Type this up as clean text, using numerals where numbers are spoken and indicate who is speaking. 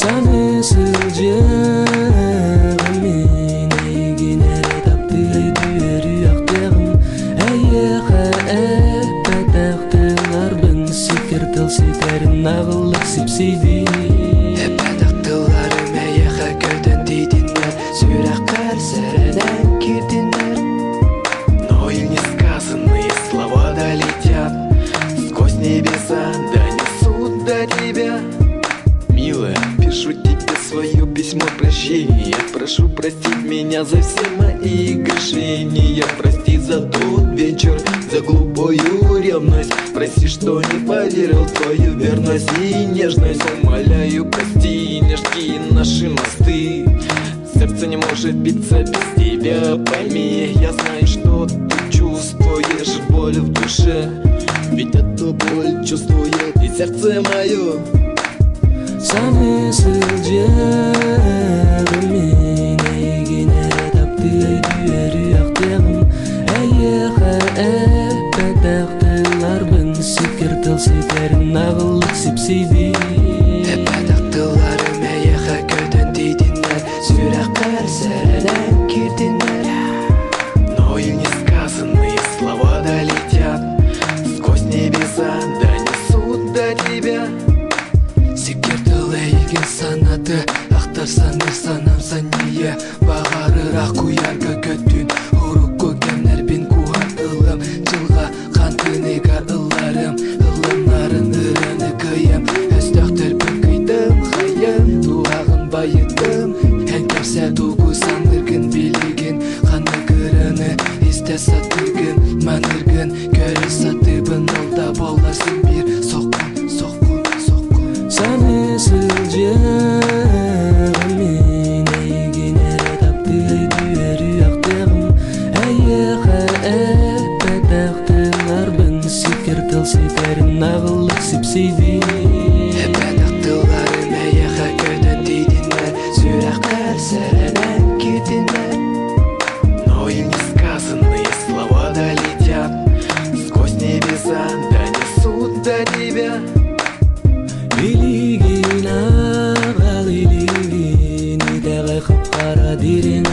Speaker 1: Sanısıl cağımın eygine taptı eydüleri yaktığım Ayyağa ebbedaktılar ben sikir tıl siterin ağıllık sipsiydi
Speaker 2: Ebbedaktılarım ayyağa göden deydinler Sürak karсеренен кирдинler Но и не сказанные слова долетят Сквозь небеса донесут до тебя Милая, пишу тебе свое письмо прощения Прошу простить меня за все мои грешения Прости за тот вечер, за глупую ревность Прости, что не поверил в твою верность и нежность Умоляю, прости, не жги наши мосты Сердце не может биться без тебя, пойми Я знаю, что ты чувствуешь боль в душе Ведь эту боль чувствует и сердце мое
Speaker 1: Sanısıl cağımın eygine taptı eydüleri yaktığım Ayyağa ebbedaktılar ben sikir tıl siterin ağıllık sipsiydi
Speaker 2: Ebbedaktılarım ayyağa göden deydinler Süрақ karсеренен кирдинler Но и не сказанные слова долетят Сквозь небеса донесут до тебя Секер тылайген санаты Ақтарсан санам сания Бағарырақ куярга көттүн Урук көгемнер бен куған ылым Жылға қантынегар ылларым Ылымнарын ырыны кыйым Өстөктөр бін кыйдым хайым Туағын байыттым Әнкемсә тугу сандыргын билигин Қаны кырыны исте сатыргын Маныргын көрі сатыбын Олда боласың бир соққын
Speaker 1: Sanısıl cağımın eygine taptı eydüleri yaktığım Ayyağa ebbedaktılar ben sikir tıl siterin ağıllık sipsiydi
Speaker 2: Ebbedaktılarım ayyağa göden deydinler Süрақ karсеренен кирдинler Но и не сказанные слова долетят Сквозь небеса донесут до тебя
Speaker 1: Билигин ağal iligin Идеғай қып қара дерең